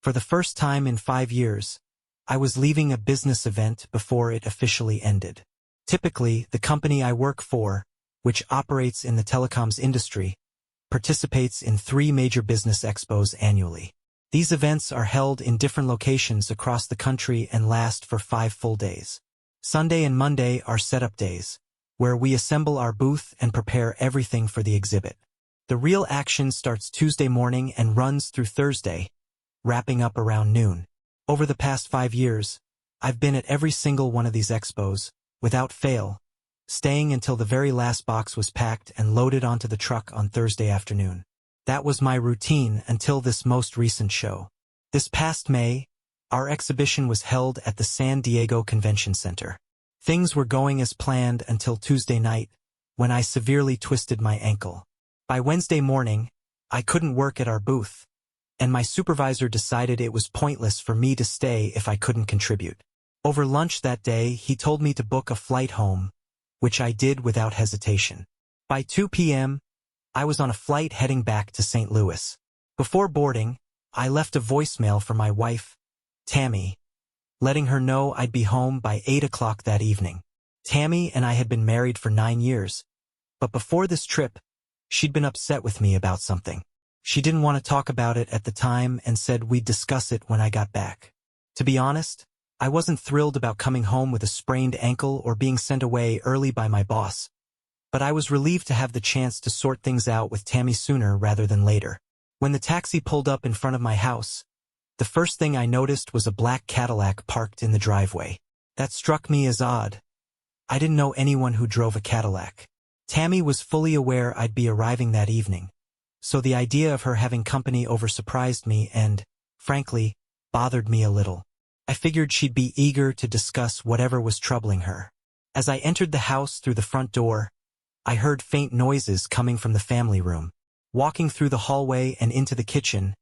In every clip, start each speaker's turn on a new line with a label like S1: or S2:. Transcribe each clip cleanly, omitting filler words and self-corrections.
S1: For the first time in 5 years, I was leaving a business event before it officially ended. Typically, the company I work for, which operates in the telecoms industry, participates in 3 major business expos annually. These events are held in different locations across the country and last for 5 full days. Sunday and Monday are setup days, where we assemble our booth and prepare everything for the exhibit. The real action starts Tuesday morning and runs through Thursday, wrapping up around noon. Over the past 5 years, I've been at every single one of these expos, without fail, staying until the very last box was packed and loaded onto the truck on Thursday afternoon. That was my routine until this most recent show. This past May, our exhibition was held at the San Diego Convention Center. Things were going as planned until Tuesday night, when I severely twisted my ankle. By Wednesday morning, I couldn't work at our booth, and my supervisor decided it was pointless for me to stay if I couldn't contribute. Over lunch that day, he told me to book a flight home, which I did without hesitation. By 2 p.m., I was on a flight heading back to St. Louis. Before boarding, I left a voicemail for my wife, Tammy, letting her know I'd be home by 8 o'clock that evening. Tammy and I had been married for 9 years, but before this trip, she'd been upset with me about something. She didn't want to talk about it at the time and said we'd discuss it when I got back. To be honest, I wasn't thrilled about coming home with a sprained ankle or being sent away early by my boss, but I was relieved to have the chance to sort things out with Tammy sooner rather than later. When the taxi pulled up in front of my house, the first thing I noticed was a black Cadillac parked in the driveway. That struck me as odd. I didn't know anyone who drove a Cadillac. Tammy was fully aware I'd be arriving that evening, so the idea of her having company over surprised me and, frankly, bothered me a little. I figured she'd be eager to discuss whatever was troubling her. As I entered the house through the front door, I heard faint noises coming from the family room. Walking through the hallway and into the kitchen,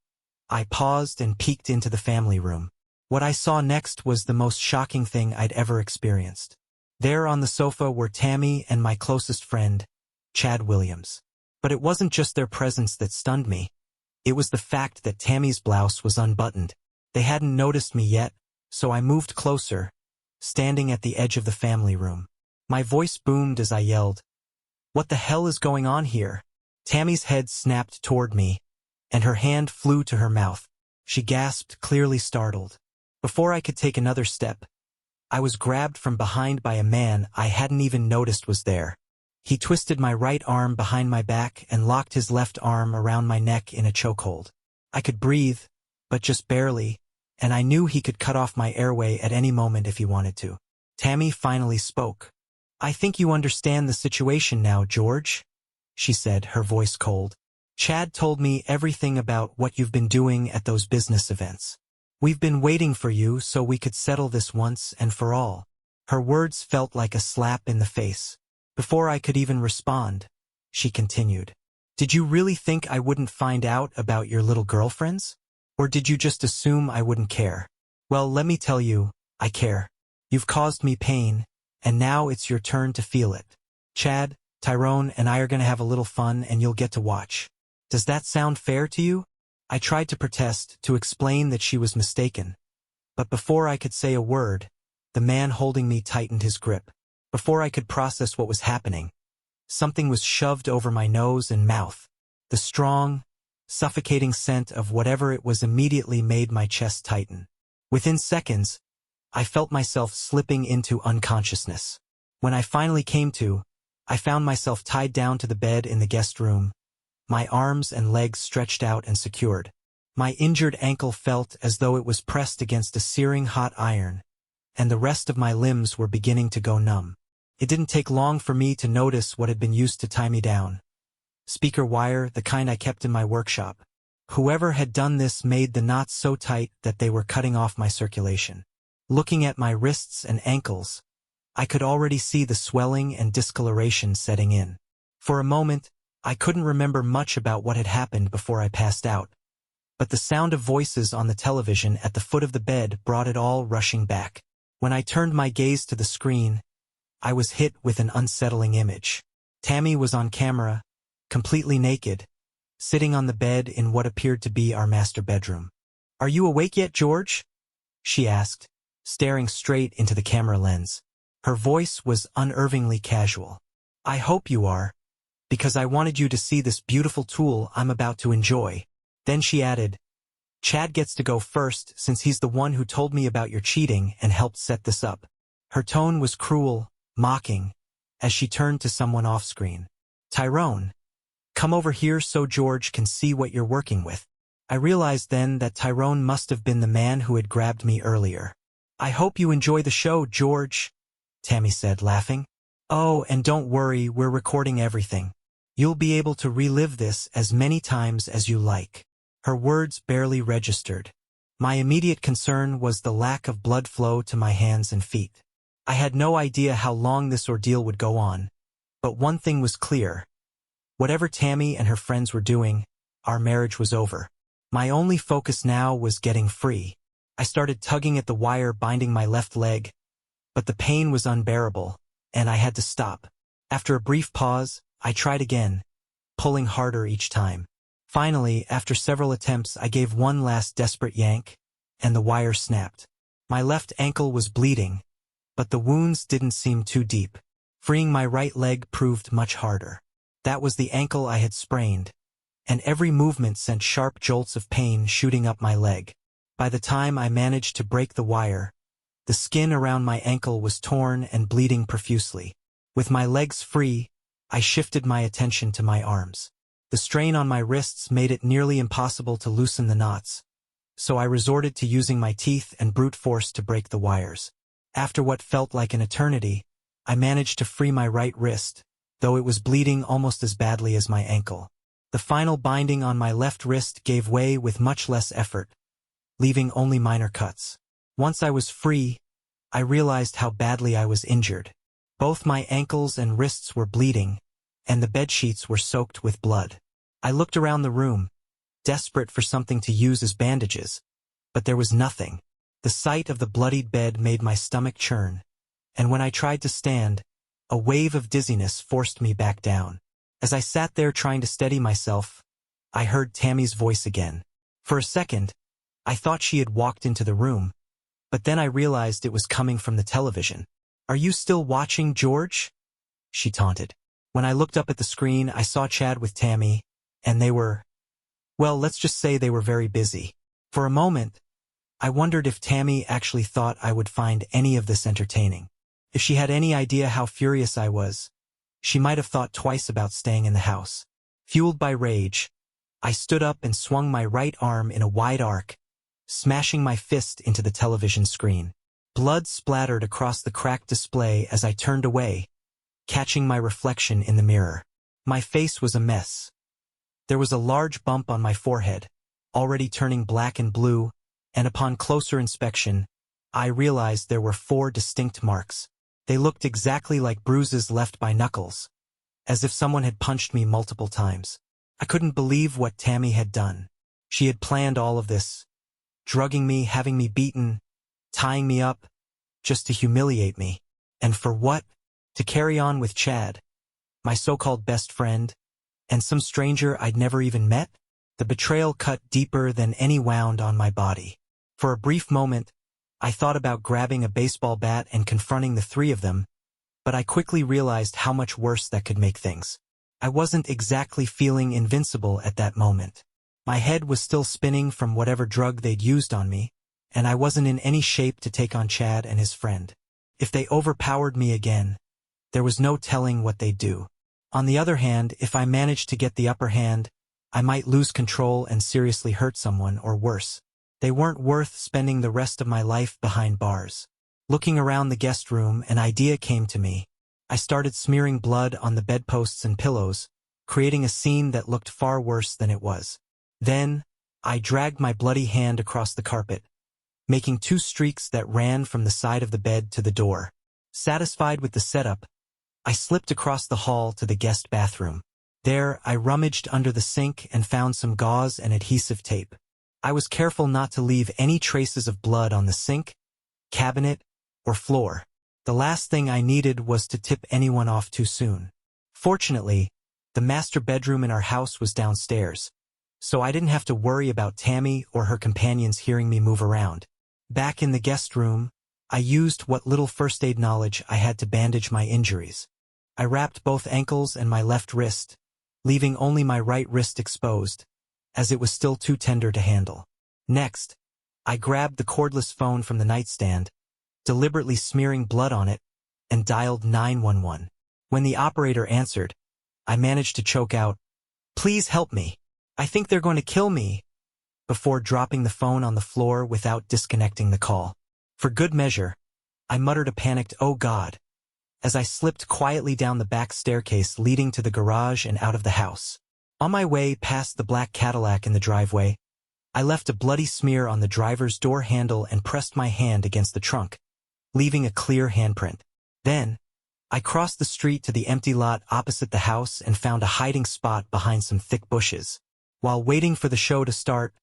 S1: I paused and peeked into the family room. What I saw next was the most shocking thing I'd ever experienced. There on the sofa were Tammy and my closest friend, Chad Williams. But it wasn't just their presence that stunned me. It was the fact that Tammy's blouse was unbuttoned. They hadn't noticed me yet, so I moved closer, standing at the edge of the family room. My voice boomed as I yelled, "What the hell is going on here?" Tammy's head snapped toward me, and her hand flew to her mouth. She gasped, clearly startled. Before I could take another step, I was grabbed from behind by a man I hadn't even noticed was there. He twisted my right arm behind my back and locked his left arm around my neck in a chokehold. I could breathe, but just barely, and I knew he could cut off my airway at any moment if he wanted to. Tammy finally spoke. "I think you understand the situation now, George," she said, her voice cold. "Chad told me everything about what you've been doing at those business events. We've been waiting for you so we could settle this once and for all." Her words felt like a slap in the face. Before I could even respond, she continued, "Did you really think I wouldn't find out about your little girlfriends? Or did you just assume I wouldn't care? Well, let me tell you, I care. You've caused me pain, and now it's your turn to feel it. Chad, Tyrone, and I are going to have a little fun and you'll get to watch. Does that sound fair to you?" I tried to protest, to explain that she was mistaken. But before I could say a word, the man holding me tightened his grip. Before I could process what was happening, something was shoved over my nose and mouth. The strong, suffocating scent of whatever it was immediately made my chest tighten. Within seconds, I felt myself slipping into unconsciousness. When I finally came to, I found myself tied down to the bed in the guest room, my arms and legs stretched out and secured. My injured ankle felt as though it was pressed against a searing hot iron, and the rest of my limbs were beginning to go numb. It didn't take long for me to notice what had been used to tie me down. Speaker wire, the kind I kept in my workshop. Whoever had done this made the knots so tight that they were cutting off my circulation. Looking at my wrists and ankles, I could already see the swelling and discoloration setting in. For a moment, I couldn't remember much about what had happened before I passed out, but the sound of voices on the television at the foot of the bed brought it all rushing back. When I turned my gaze to the screen, I was hit with an unsettling image. Tammy was on camera, completely naked, sitting on the bed in what appeared to be our master bedroom. "Are you awake yet, George?" she asked, staring straight into the camera lens. Her voice was unnervingly casual. "I hope you are, because I wanted you to see this beautiful tool I'm about to enjoy." Then she added, "Chad gets to go first since he's the one who told me about your cheating and helped set this up." Her tone was cruel, mocking, as she turned to someone off-screen. "Tyrone, come over here so George can see what you're working with." I realized then that Tyrone must have been the man who had grabbed me earlier. "I hope you enjoy the show, George," Tammy said, laughing. "Oh, and don't worry, we're recording everything. You'll be able to relive this as many times as you like." Her words barely registered. My immediate concern was the lack of blood flow to my hands and feet. I had no idea how long this ordeal would go on, but one thing was clear. Whatever Tammy and her friends were doing, our marriage was over. My only focus now was getting free. I started tugging at the wire binding my left leg, but the pain was unbearable, and I had to stop. After a brief pause, I tried again, pulling harder each time. Finally, after several attempts, I gave one last desperate yank, and the wire snapped. My left ankle was bleeding, but the wounds didn't seem too deep. Freeing my right leg proved much harder. That was the ankle I had sprained, and every movement sent sharp jolts of pain shooting up my leg. By the time I managed to break the wire, the skin around my ankle was torn and bleeding profusely. With my legs free, I shifted my attention to my arms. The strain on my wrists made it nearly impossible to loosen the knots, so I resorted to using my teeth and brute force to break the wires. After what felt like an eternity, I managed to free my right wrist, though it was bleeding almost as badly as my ankle. The final binding on my left wrist gave way with much less effort, leaving only minor cuts. Once I was free, I realized how badly I was injured. Both my ankles and wrists were bleeding, and the bedsheets were soaked with blood. I looked around the room, desperate for something to use as bandages, but there was nothing. The sight of the bloodied bed made my stomach churn, and when I tried to stand, a wave of dizziness forced me back down. As I sat there trying to steady myself, I heard Tammy's voice again. For a second, I thought she had walked into the room, but then I realized it was coming from the television. "Are you still watching, George?" she taunted. When I looked up at the screen, I saw Chad with Tammy, and they were, well, let's just say they were very busy. For a moment, I wondered if Tammy actually thought I would find any of this entertaining. If she had any idea how furious I was, she might have thought twice about staying in the house. Fueled by rage, I stood up and swung my right arm in a wide arc, smashing my fist into the television screen. Blood splattered across the cracked display as I turned away, catching my reflection in the mirror. My face was a mess. There was a large bump on my forehead, already turning black and blue, and upon closer inspection, I realized there were 4 distinct marks. They looked exactly like bruises left by Knuckles, as if someone had punched me multiple times. I couldn't believe what Tammy had done. She had planned all of this, drugging me, having me beaten, tying me up, just to humiliate me. And for what? To carry on with Chad, my so-called best friend, and some stranger I'd never even met? The betrayal cut deeper than any wound on my body. For a brief moment, I thought about grabbing a baseball bat and confronting the 3 of them, but I quickly realized how much worse that could make things. I wasn't exactly feeling invincible at that moment. My head was still spinning from whatever drug they'd used on me, and I wasn't in any shape to take on Chad and his friend. If they overpowered me again, there was no telling what they'd do. On the other hand, if I managed to get the upper hand, I might lose control and seriously hurt someone, or worse. They weren't worth spending the rest of my life behind bars. Looking around the guest room, an idea came to me. I started smearing blood on the bedposts and pillows, creating a scene that looked far worse than it was. Then, I dragged my bloody hand across the carpet, making 2 streaks that ran from the side of the bed to the door. Satisfied with the setup, I slipped across the hall to the guest bathroom. There, I rummaged under the sink and found some gauze and adhesive tape. I was careful not to leave any traces of blood on the sink, cabinet, or floor. The last thing I needed was to tip anyone off too soon. Fortunately, the master bedroom in our house was downstairs, so I didn't have to worry about Tammy or her companions hearing me move around. Back in the guest room, I used what little first aid knowledge I had to bandage my injuries. I wrapped both ankles and my left wrist, leaving only my right wrist exposed, as it was still too tender to handle. Next, I grabbed the cordless phone from the nightstand, deliberately smearing blood on it, and dialed 911. When the operator answered, I managed to choke out, "Please help me. I think they're going to kill me," before dropping the phone on the floor without disconnecting the call. For good measure, I muttered a panicked, "Oh God," as I slipped quietly down the back staircase leading to the garage and out of the house. On my way past the black Cadillac in the driveway, I left a bloody smear on the driver's door handle and pressed my hand against the trunk, leaving a clear handprint. Then, I crossed the street to the empty lot opposite the house and found a hiding spot behind some thick bushes. While waiting for the show to start,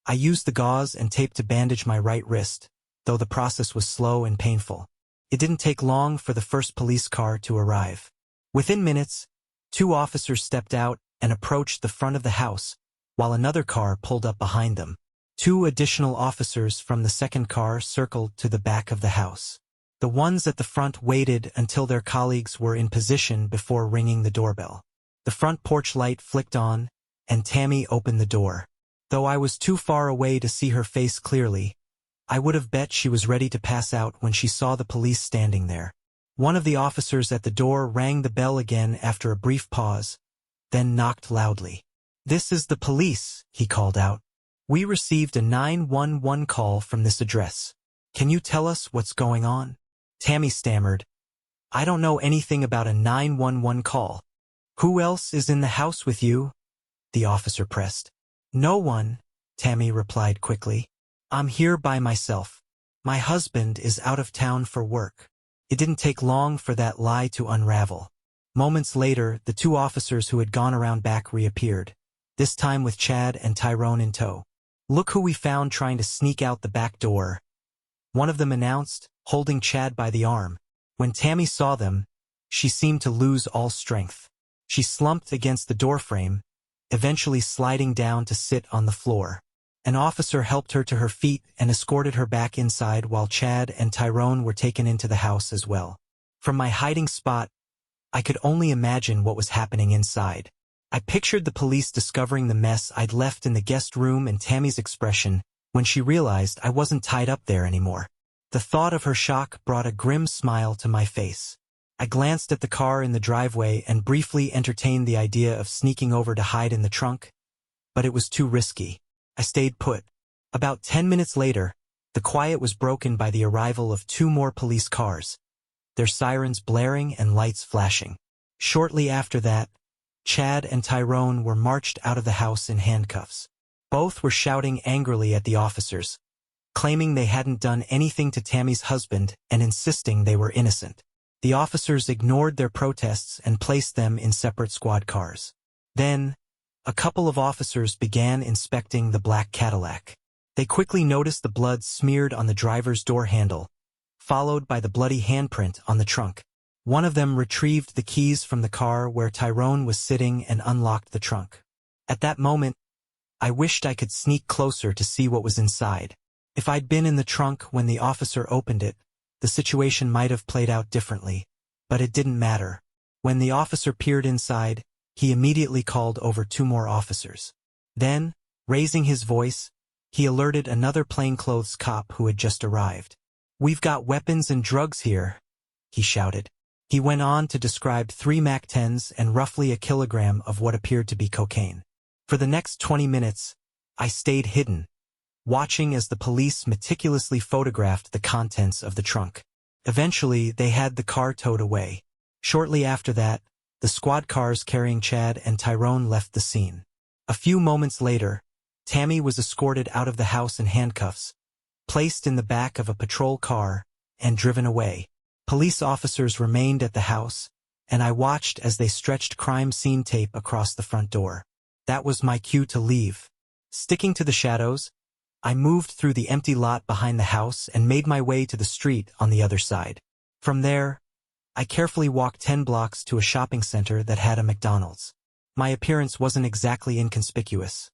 S1: I used the gauze and tape to bandage my right wrist, though the process was slow and painful. It didn't take long for the first police car to arrive. Within minutes, 2 officers stepped out and approached the front of the house, while another car pulled up behind them. 2 additional officers from the second car circled to the back of the house. The ones at the front waited until their colleagues were in position before ringing the doorbell. The front porch light flicked on, and Tammy opened the door. Though I was too far away to see her face clearly, I would have bet she was ready to pass out when she saw the police standing there. One of the officers at the door rang the bell again after a brief pause, then knocked loudly. "This is the police," he called out. "We received a 911 call from this address. Can you tell us what's going on?" Tammy stammered, "I don't know anything about a 911 call." "Who else is in the house with you?" the officer pressed. "No one," Tammy replied quickly. "I'm here by myself. My husband is out of town for work." It didn't take long for that lie to unravel. Moments later, the 2 officers who had gone around back reappeared, this time with Chad and Tyrone in tow. "Look who we found trying to sneak out the back door," one of them announced, holding Chad by the arm. When Tammy saw them, she seemed to lose all strength. She slumped against the doorframe, eventually sliding down to sit on the floor. An officer helped her to her feet and escorted her back inside while Chad and Tyrone were taken into the house as well. From my hiding spot, I could only imagine what was happening inside. I pictured the police discovering the mess I'd left in the guest room and Tammy's expression when she realized I wasn't tied up there anymore. The thought of her shock brought a grim smile to my face. I glanced at the car in the driveway and briefly entertained the idea of sneaking over to hide in the trunk, but it was too risky. I stayed put. About 10 minutes later, the quiet was broken by the arrival of 2 more police cars, their sirens blaring and lights flashing. Shortly after that, Chad and Tyrone were marched out of the house in handcuffs. Both were shouting angrily at the officers, claiming they hadn't done anything to Tammy's husband and insisting they were innocent. The officers ignored their protests and placed them in separate squad cars. Then, a couple of officers began inspecting the black Cadillac. They quickly noticed the blood smeared on the driver's door handle, followed by the bloody handprint on the trunk. One of them retrieved the keys from the car where Tyrone was sitting and unlocked the trunk. At that moment, I wished I could sneak closer to see what was inside. If I'd been in the trunk when the officer opened it, the situation might have played out differently, but it didn't matter. When the officer peered inside, he immediately called over 2 more officers. Then, raising his voice, he alerted another plainclothes cop who had just arrived. "We've got weapons and drugs here," he shouted. He went on to describe 3 MAC-10s and roughly a kilogram of what appeared to be cocaine. For the next 20 minutes, I stayed hidden, watching as the police meticulously photographed the contents of the trunk. Eventually, they had the car towed away. Shortly after that, the squad cars carrying Chad and Tyrone left the scene. A few moments later, Tammy was escorted out of the house in handcuffs, placed in the back of a patrol car, and driven away. Police officers remained at the house, and I watched as they stretched crime scene tape across the front door. That was my cue to leave. Sticking to the shadows, I moved through the empty lot behind the house and made my way to the street on the other side. From there, I carefully walked 10 blocks to a shopping center that had a McDonald's. My appearance wasn't exactly inconspicuous,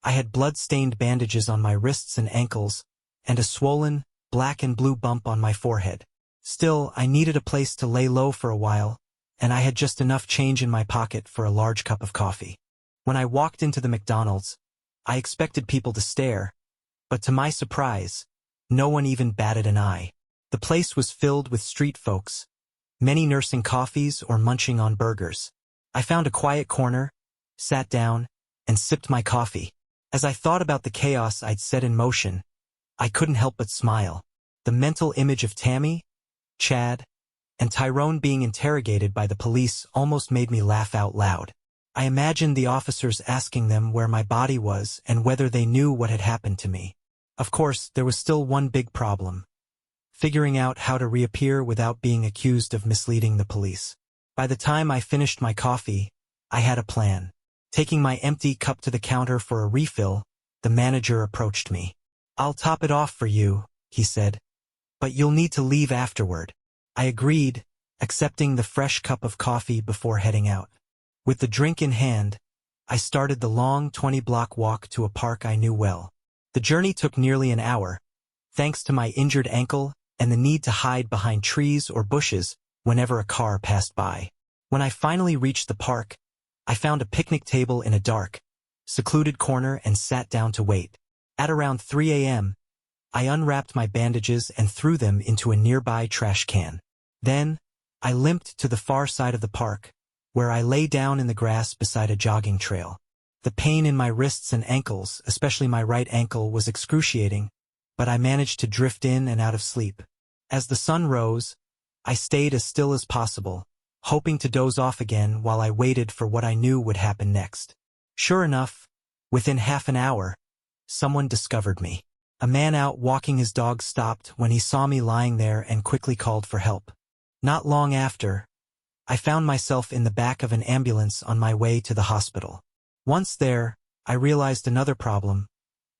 S1: I had blood-stained bandages on my wrists and ankles, and a swollen, black and blue bump on my forehead. Still, I needed a place to lay low for a while, and I had just enough change in my pocket for a large cup of coffee. When I walked into the McDonald's, I expected people to stare, but to my surprise, no one even batted an eye. The place was filled with street folks, many nursing coffees or munching on burgers. I found a quiet corner, sat down, and sipped my coffee. As I thought about the chaos I'd set in motion, I couldn't help but smile. The mental image of Tammy, Chad, and Tyrone being interrogated by the police almost made me laugh out loud. I imagined the officers asking them where my body was and whether they knew what had happened to me. Of course, there was still one big problem: figuring out how to reappear without being accused of misleading the police. By the time I finished my coffee, I had a plan. Taking my empty cup to the counter for a refill, the manager approached me. "I'll top it off for you," he said, "but you'll need to leave afterward." I agreed, accepting the fresh cup of coffee before heading out. With the drink in hand, I started the long 20-block walk to a park I knew well. The journey took nearly an hour, thanks to my injured ankle and the need to hide behind trees or bushes whenever a car passed by. When I finally reached the park, I found a picnic table in a dark, secluded corner and sat down to wait. At around 3 a.m., I unwrapped my bandages and threw them into a nearby trash can. Then, I limped to the far side of the park, where I lay down in the grass beside a jogging trail. The pain in my wrists and ankles, especially my right ankle, was excruciating, but I managed to drift in and out of sleep. As the sun rose, I stayed as still as possible, hoping to doze off again while I waited for what I knew would happen next. Sure enough, within half an hour, someone discovered me. A man out walking his dog stopped when he saw me lying there and quickly called for help. Not long after, I found myself in the back of an ambulance on my way to the hospital. Once there, I realized another problem.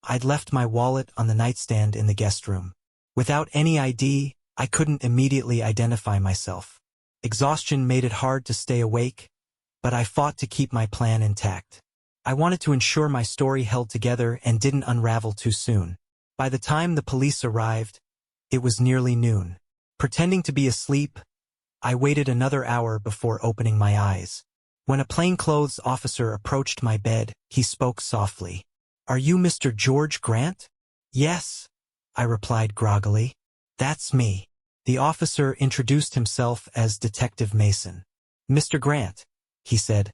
S1: I'd left my wallet on the nightstand in the guest room. Without any ID, I couldn't immediately identify myself. Exhaustion made it hard to stay awake, but I fought to keep my plan intact. I wanted to ensure my story held together and didn't unravel too soon. By the time the police arrived, it was nearly noon. Pretending to be asleep, I waited another hour before opening my eyes. When a plainclothes officer approached my bed, he spoke softly. "Are you Mr. George Grant?" "Yes," I replied groggily. "That's me." The officer introduced himself as Detective Mason. "Mr. Grant," he said,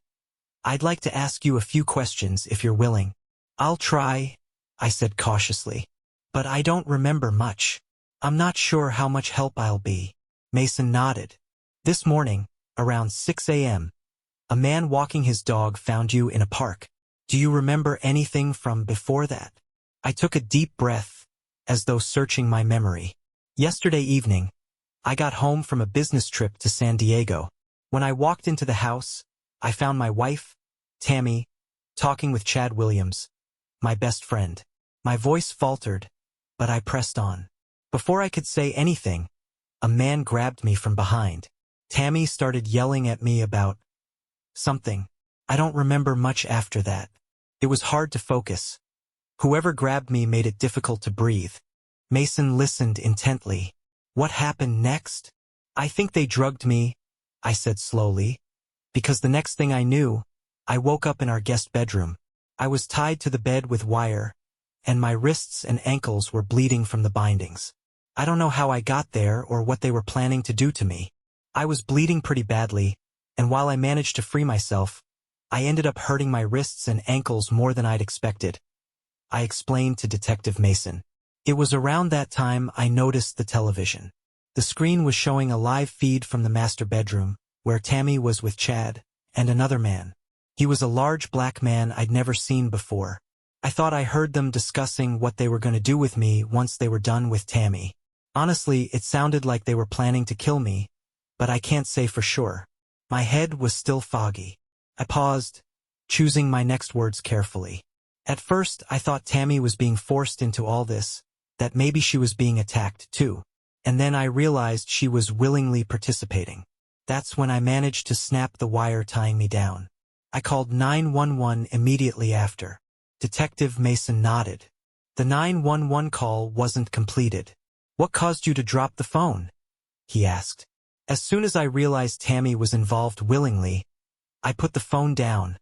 S1: "I'd like to ask you a few questions if you're willing." "I'll try," I said cautiously. "But I don't remember much. I'm not sure how much help I'll be." Mason nodded. "This morning, around 6 a.m., a man walking his dog found you in a park. Do you remember anything from before that?" I took a deep breath, as though searching my memory. "Yesterday evening, I got home from a business trip to San Diego. When I walked into the house, I found my wife, Tammy, talking with Chad Williams, my best friend." My voice faltered, but I pressed on. Before I could say anything, a man grabbed me from behind. Tammy started yelling at me about something. I don't remember much after that. It was hard to focus. Whoever grabbed me made it difficult to breathe. Mason listened intently. "What happened next?" "I think they drugged me," I said slowly, because the next thing I knew, I woke up in our guest bedroom. I was tied to the bed with wire, and my wrists and ankles were bleeding from the bindings. I don't know how I got there or what they were planning to do to me. I was bleeding pretty badly, and while I managed to free myself, I ended up hurting my wrists and ankles more than I'd expected. I explained to Detective Mason. It was around that time I noticed the television. The screen was showing a live feed from the master bedroom, where Tammy was with Chad and another man. He was a large black man I'd never seen before. I thought I heard them discussing what they were going to do with me once they were done with Tammy. Honestly, it sounded like they were planning to kill me, but I can't say for sure. My head was still foggy. I paused, choosing my next words carefully. At first, I thought Tammy was being forced into all this, that maybe she was being attacked too. And then I realized she was willingly participating. That's when I managed to snap the wire tying me down. I called 911 immediately after. Detective Mason nodded. The 911 call wasn't completed. What caused you to drop the phone? He asked. As soon as I realized Tammy was involved willingly, I put the phone down,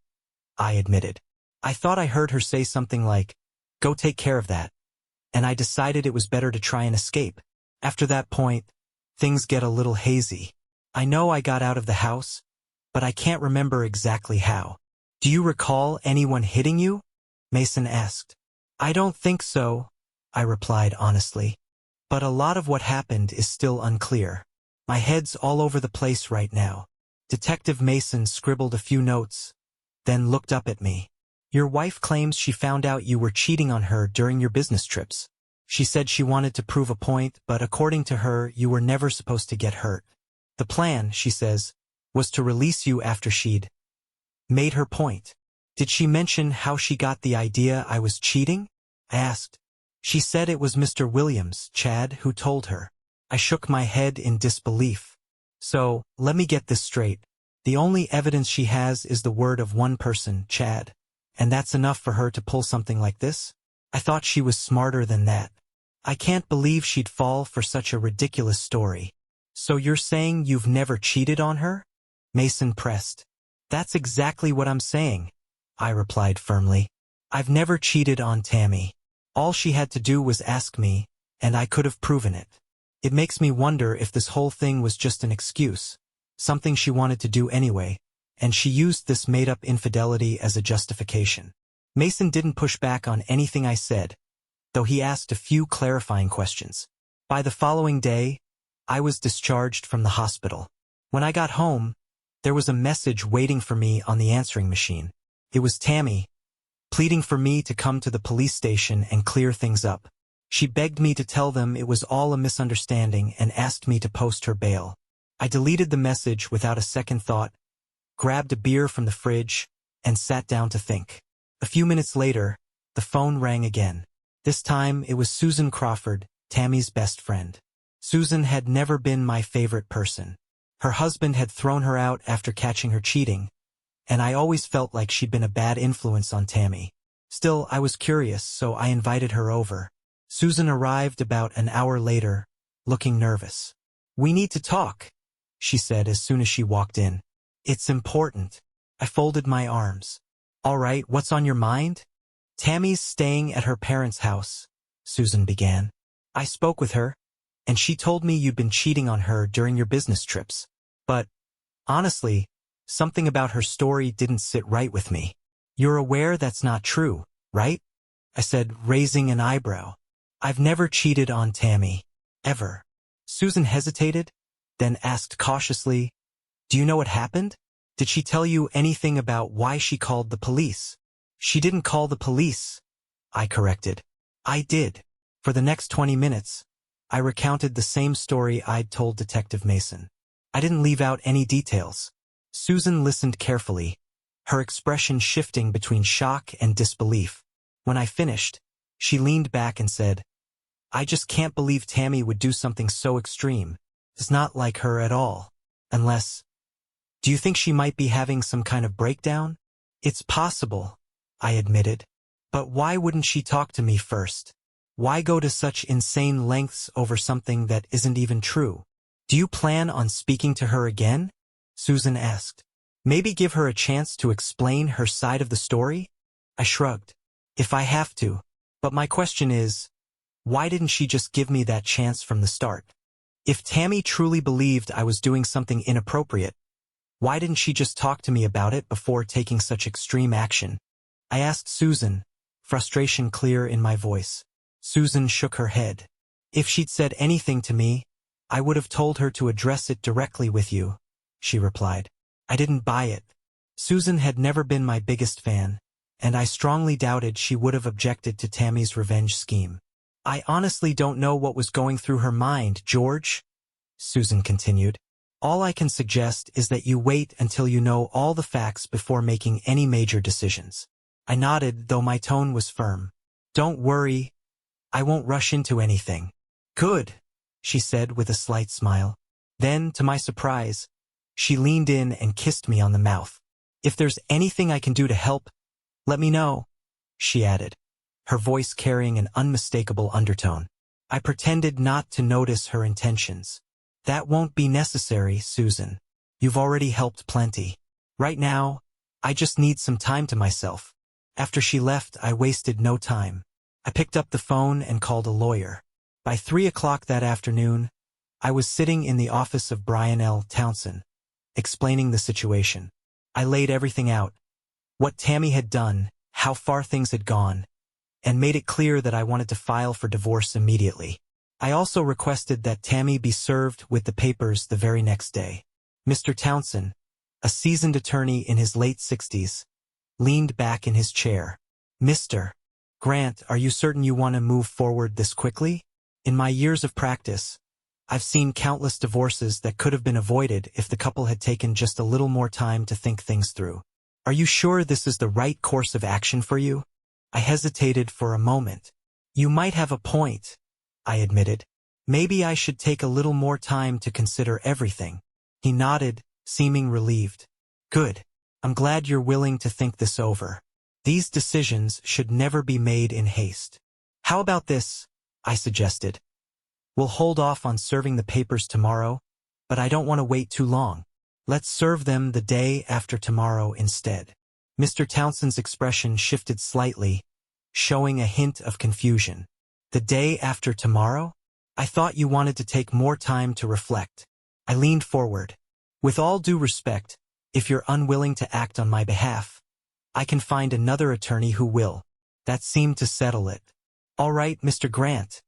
S1: I admitted. I thought I heard her say something like, "Go take care of that," and I decided it was better to try and escape. After that point, things get a little hazy. I know I got out of the house, but I can't remember exactly how. Do you recall anyone hitting you? Mason asked. I don't think so, I replied honestly. But a lot of what happened is still unclear. My head's all over the place right now. Detective Mason scribbled a few notes, then looked up at me. Your wife claims she found out you were cheating on her during your business trips. She said she wanted to prove a point, but according to her, you were never supposed to get hurt. The plan, she says, was to release you after she'd made her point. Did she mention how she got the idea I was cheating? I asked. She said it was Mr. Williams, Chad, who told her. I shook my head in disbelief. So, let me get this straight. The only evidence she has is the word of one person, Chad. And that's enough for her to pull something like this? I thought she was smarter than that. I can't believe she'd fall for such a ridiculous story. So you're saying you've never cheated on her? Mason pressed. That's exactly what I'm saying, I replied firmly. I've never cheated on Tammy. All she had to do was ask me, and I could have proven it. It makes me wonder if this whole thing was just an excuse, something she wanted to do anyway, and she used this made-up infidelity as a justification. Mason didn't push back on anything I said, though he asked a few clarifying questions. By the following day, I was discharged from the hospital. When I got home, there was a message waiting for me on the answering machine. It was Tammy, pleading for me to come to the police station and clear things up. She begged me to tell them it was all a misunderstanding and asked me to post her bail. I deleted the message without a second thought, grabbed a beer from the fridge, and sat down to think. A few minutes later, the phone rang again. This time it was Susan Crawford, Tammy's best friend. Susan had never been my favorite person. Her husband had thrown her out after catching her cheating, and I always felt like she'd been a bad influence on Tammy. Still, I was curious, so I invited her over. Susan arrived about an hour later, looking nervous. We need to talk, she said as soon as she walked in. It's important. I folded my arms. All right, what's on your mind? Tammy's staying at her parents' house, Susan began. I spoke with her, and she told me you'd been cheating on her during your business trips. But, honestly, something about her story didn't sit right with me. You're aware that's not true, right? I said, raising an eyebrow. I've never cheated on Tammy. Ever. Susan hesitated, then asked cautiously, Do you know what happened? Did she tell you anything about why she called the police? She didn't call the police, I corrected. I did. For the next 20 minutes, I recounted the same story I'd told Detective Mason. I didn't leave out any details. Susan listened carefully, her expression shifting between shock and disbelief. When I finished, she leaned back and said, I just can't believe Tammy would do something so extreme. It's not like her at all. Unless, do you think she might be having some kind of breakdown? It's possible, I admitted. But why wouldn't she talk to me first? Why go to such insane lengths over something that isn't even true? Do you plan on speaking to her again? Susan asked. Maybe give her a chance to explain her side of the story? I shrugged. If I have to. But my question is, why didn't she just give me that chance from the start? If Tammy truly believed I was doing something inappropriate, why didn't she just talk to me about it before taking such extreme action? I asked Susan, frustration clear in my voice. Susan shook her head. If she'd said anything to me, I would have told her to address it directly with you, she replied. I didn't buy it. Susan had never been my biggest fan, and I strongly doubted she would have objected to Tammy's revenge scheme. I honestly don't know what was going through her mind, George, Susan continued. All I can suggest is that you wait until you know all the facts before making any major decisions. I nodded, though my tone was firm. Don't worry, I won't rush into anything. Good, she said with a slight smile. Then, to my surprise, she leaned in and kissed me on the mouth. If there's anything I can do to help, let me know, she added, her voice carrying an unmistakable undertone. I pretended not to notice her intentions. That won't be necessary, Susan. You've already helped plenty. Right now, I just need some time to myself. After she left, I wasted no time. I picked up the phone and called a lawyer. By 3 o'clock that afternoon, I was sitting in the office of Brian L. Townsend, explaining the situation. I laid everything out, what Tammy had done, how far things had gone, and made it clear that I wanted to file for divorce immediately. I also requested that Tammy be served with the papers the very next day. Mr. Townsend, a seasoned attorney in his late 60s, leaned back in his chair. Mr. Grant, are you certain you want to move forward this quickly? In my years of practice, I've seen countless divorces that could have been avoided if the couple had taken just a little more time to think things through. Are you sure this is the right course of action for you? I hesitated for a moment. You might have a point, I admitted. Maybe I should take a little more time to consider everything. He nodded, seeming relieved. Good. I'm glad you're willing to think this over. These decisions should never be made in haste. How about this? I suggested. We'll hold off on serving the papers tomorrow, but I don't want to wait too long. Let's serve them the day after tomorrow instead. Mr. Townsend's expression shifted slightly, showing a hint of confusion. The day after tomorrow? I thought you wanted to take more time to reflect. I leaned forward. With all due respect, if you're unwilling to act on my behalf, I can find another attorney who will. That seemed to settle it. All right, Mr. Grant,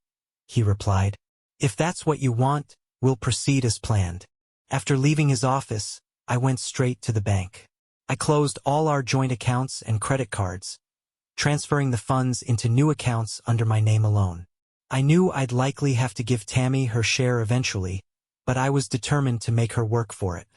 S1: he replied. If that's what you want, we'll proceed as planned. After leaving his office, I went straight to the bank. I closed all our joint accounts and credit cards, transferring the funds into new accounts under my name alone. I knew I'd likely have to give Tammy her share eventually, but I was determined to make her work for it.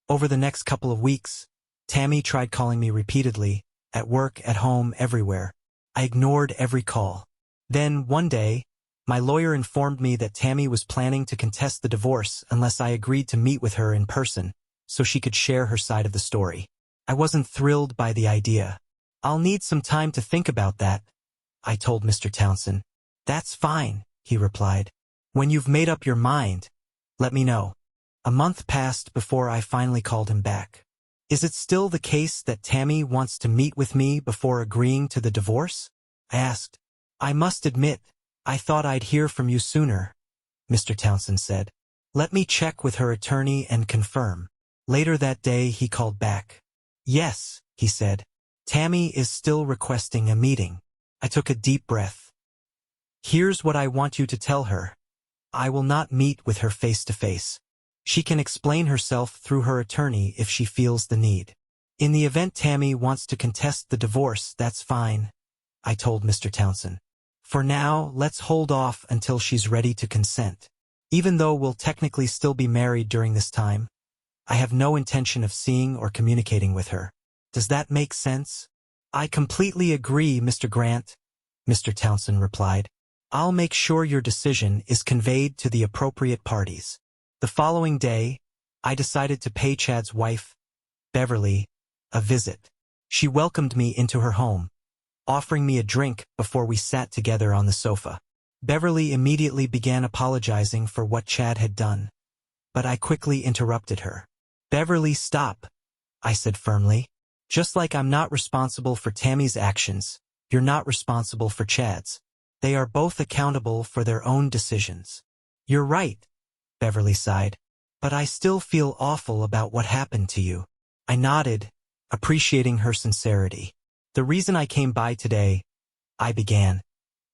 S1: Over the next couple of weeks, Tammy tried calling me repeatedly, at work, at home, everywhere. I ignored every call. Then, one day, my lawyer informed me that Tammy was planning to contest the divorce unless I agreed to meet with her in person, so she could share her side of the story. I wasn't thrilled by the idea. I'll need some time to think about that, I told Mr. Townsend. That's fine, he replied. When you've made up your mind, let me know. A month passed before I finally called him back. Is it still the case that Tammy wants to meet with me before agreeing to the divorce? I asked. I must admit, I thought I'd hear from you sooner, Mr. Townsend said. Let me check with her attorney and confirm. Later that day he called back. Yes, he said. Tammy is still requesting a meeting. I took a deep breath. Here's what I want you to tell her. I will not meet with her face to face. She can explain herself through her attorney if she feels the need. In the event Tammy wants to contest the divorce, that's fine, I told Mr. Townsend. For now, let's hold off until she's ready to consent. Even though we'll technically still be married during this time, I have no intention of seeing or communicating with her. Does that make sense? I completely agree, Mr. Grant, Mr. Townsend replied. I'll make sure your decision is conveyed to the appropriate parties. The following day, I decided to pay Chad's wife, Beverly, a visit. She welcomed me into her home, offering me a drink before we sat together on the sofa. Beverly immediately began apologizing for what Chad had done, but I quickly interrupted her. Beverly, stop, I said firmly. Just like I'm not responsible for Tammy's actions, you're not responsible for Chad's. They are both accountable for their own decisions. You're right, Beverly sighed, but I still feel awful about what happened to you. I nodded, appreciating her sincerity. The reason I came by today, I began,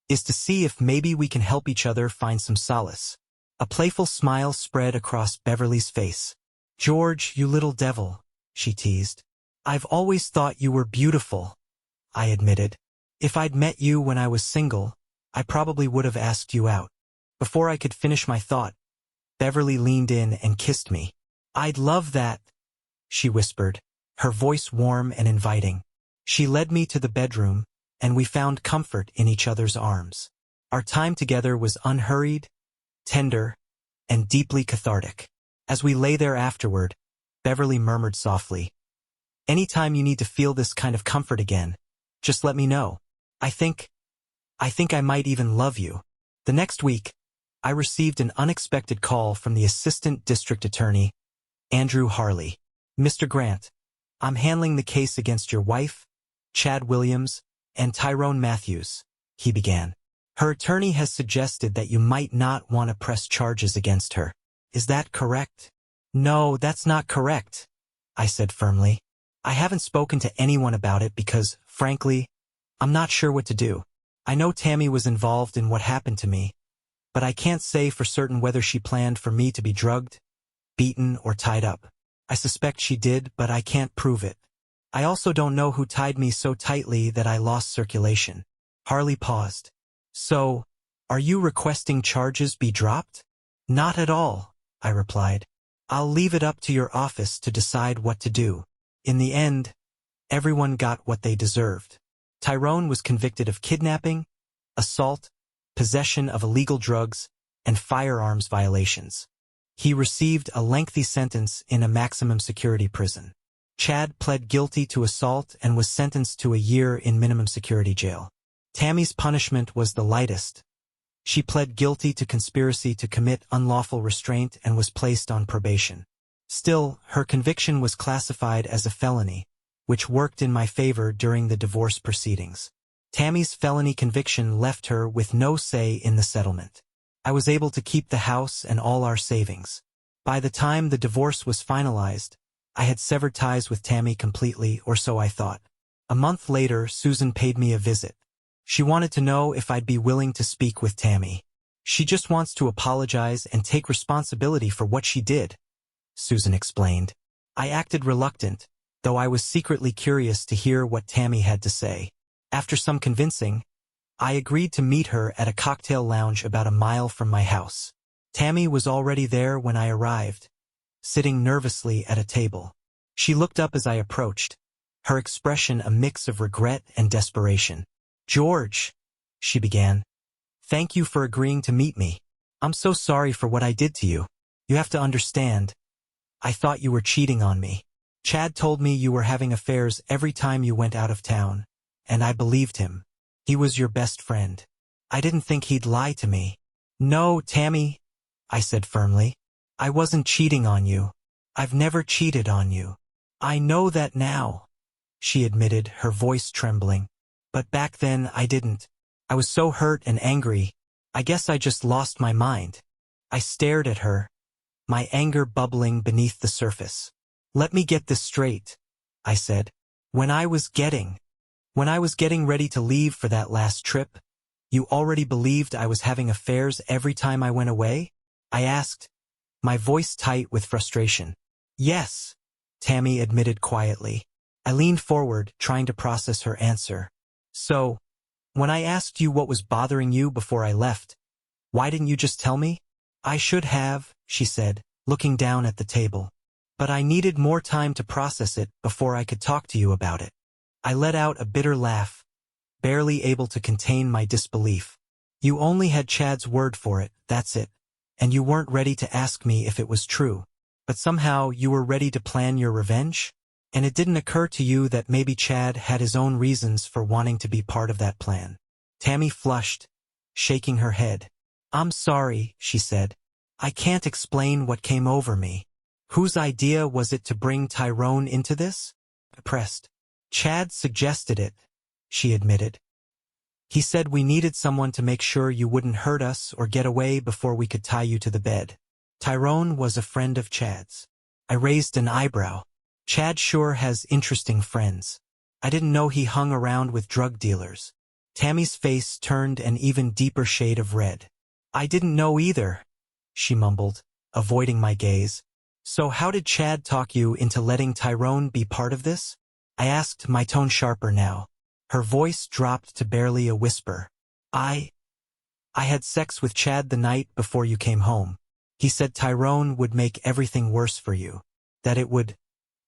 S1: is to see if maybe we can help each other find some solace. A playful smile spread across Beverly's face. George, you little devil, she teased. I've always thought you were beautiful, I admitted. If I'd met you when I was single, I probably would have asked you out. Before I could finish my thought, Beverly leaned in and kissed me. I'd love that, she whispered, her voice warm and inviting. She led me to the bedroom, and we found comfort in each other's arms. Our time together was unhurried, tender, and deeply cathartic. As we lay there afterward, Beverly murmured softly, "Anytime you need to feel this kind of comfort again, just let me know." I think I might even love you. The next week, I received an unexpected call from the Assistant District Attorney, Andrew Harley. Mr. Grant, I'm handling the case against your wife, Chad Williams, and Tyrone Matthews, he began. Her attorney has suggested that you might not want to press charges against her. Is that correct? No, that's not correct, I said firmly. I haven't spoken to anyone about it because, frankly, I'm not sure what to do. I know Tammy was involved in what happened to me, but I can't say for certain whether she planned for me to be drugged, beaten, or tied up. I suspect she did, but I can't prove it. I also don't know who tied me so tightly that I lost circulation. Harley paused. So, are you requesting charges be dropped? Not at all, I replied. I'll leave it up to your office to decide what to do. In the end, everyone got what they deserved. Tyrone was convicted of kidnapping, assault, possession of illegal drugs, and firearms violations. He received a lengthy sentence in a maximum security prison. Chad pled guilty to assault and was sentenced to a year in minimum security jail. Tammy's punishment was the lightest. She pled guilty to conspiracy to commit unlawful restraint and was placed on probation. Still, her conviction was classified as a felony, which worked in my favor during the divorce proceedings. Tammy's felony conviction left her with no say in the settlement. I was able to keep the house and all our savings. By the time the divorce was finalized, I had severed ties with Tammy completely, or so I thought. A month later, Susan paid me a visit. She wanted to know if I'd be willing to speak with Tammy. She just wants to apologize and take responsibility for what she did, Susan explained. I acted reluctant, though I was secretly curious to hear what Tammy had to say. After some convincing, I agreed to meet her at a cocktail lounge about a mile from my house. Tammy was already there when I arrived, sitting nervously at a table. She looked up as I approached, her expression a mix of regret and desperation. George, she began, thank you for agreeing to meet me. I'm so sorry for what I did to you. You have to understand. I thought you were cheating on me. Chad told me you were having affairs every time you went out of town, and I believed him. He was your best friend. I didn't think he'd lie to me. No, Tammy, I said firmly. I wasn't cheating on you. I've never cheated on you. I know that now, she admitted, her voice trembling. But back then I didn't. I was so hurt and angry. I guess I just lost my mind. I stared at her, my anger bubbling beneath the surface. Let me get this straight, I said. When I was getting ready to leave for that last trip, you already believed I was having affairs every time I went away? I asked, my voice tight with frustration. Yes, Tammy admitted quietly. I leaned forward, trying to process her answer. So, when I asked you what was bothering you before I left, why didn't you just tell me? I should have, she said, looking down at the table. But I needed more time to process it before I could talk to you about it. I let out a bitter laugh, barely able to contain my disbelief. You only had Chad's word for it, that's it. And you weren't ready to ask me if it was true. But somehow you were ready to plan your revenge? And it didn't occur to you that maybe Chad had his own reasons for wanting to be part of that plan. Tammy flushed, shaking her head. I'm sorry, she said. I can't explain what came over me. Whose idea was it to bring Tyrone into this? Pressed. Chad suggested it, she admitted. He said we needed someone to make sure you wouldn't hurt us or get away before we could tie you to the bed. Tyrone was a friend of Chad's. I raised an eyebrow. Chad sure has interesting friends. I didn't know he hung around with drug dealers. Tammy's face turned an even deeper shade of red. I didn't know either, she mumbled, avoiding my gaze. So how did Chad talk you into letting Tyrone be part of this? I asked, my tone sharper now. Her voice dropped to barely a whisper. I had sex with Chad the night before you came home. He said Tyrone would make everything worse for you, that it would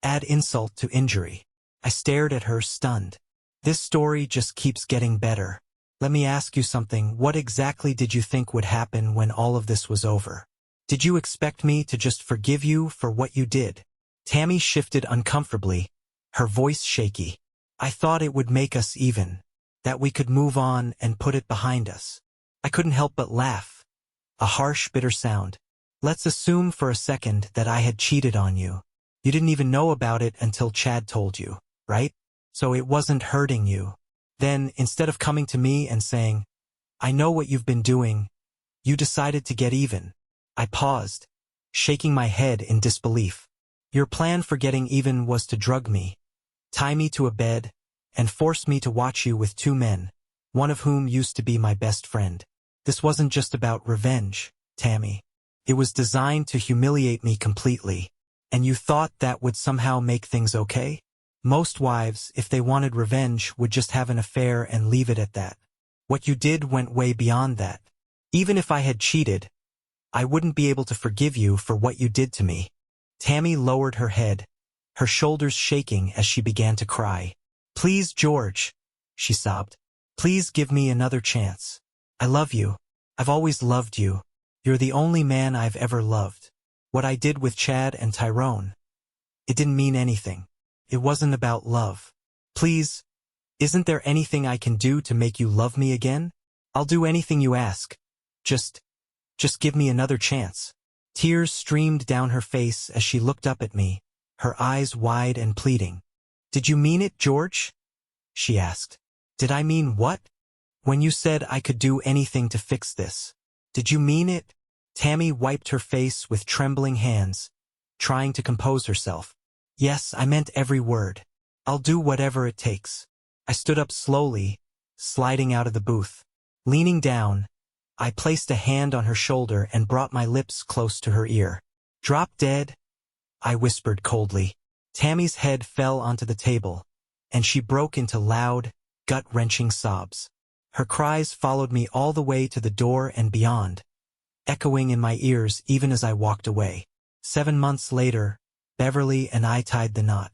S1: add insult to injury. I stared at her, stunned. This story just keeps getting better. Let me ask you something. What exactly did you think would happen when all of this was over? Did you expect me to just forgive you for what you did? Tammy shifted uncomfortably, her voice shaky. I thought it would make us even. that we could move on and put it behind us. I couldn't help but laugh. A harsh, bitter sound. Let's assume for a second that I had cheated on you. You didn't even know about it until Chad told you, right? So it wasn't hurting you. Then, instead of coming to me and saying, I know what you've been doing, you decided to get even. I paused, shaking my head in disbelief. Your plan for getting even was to drug me, tie me to a bed, and force me to watch you with two men, one of whom used to be my best friend. This wasn't just about revenge, Tammy. It was designed to humiliate me completely. And you thought that would somehow make things okay? Most wives, if they wanted revenge, would just have an affair and leave it at that. What you did went way beyond that. Even if I had cheated, I wouldn't be able to forgive you for what you did to me. Tammy lowered her head, her shoulders shaking as she began to cry. Please, George, she sobbed. Please give me another chance. I love you. I've always loved you. You're the only man I've ever loved. What I did with Chad and Tyrone, it didn't mean anything. It wasn't about love. Please, isn't there anything I can do to make you love me again? I'll do anything you ask. Just give me another chance. Tears streamed down her face as she looked up at me, her eyes wide and pleading. Did you mean it, George? She asked. Did I mean what? When you said I could do anything to fix this. Did you mean it? Tammy wiped her face with trembling hands, trying to compose herself. Yes, I meant every word. I'll do whatever it takes. I stood up slowly, sliding out of the booth. Leaning down, I placed a hand on her shoulder and brought my lips close to her ear. Drop dead, I whispered coldly. Tammy's head fell onto the table, and she broke into loud, gut-wrenching sobs. Her cries followed me all the way to the door and beyond, echoing in my ears even as I walked away. 7 months later, Beverly and I tied the knot.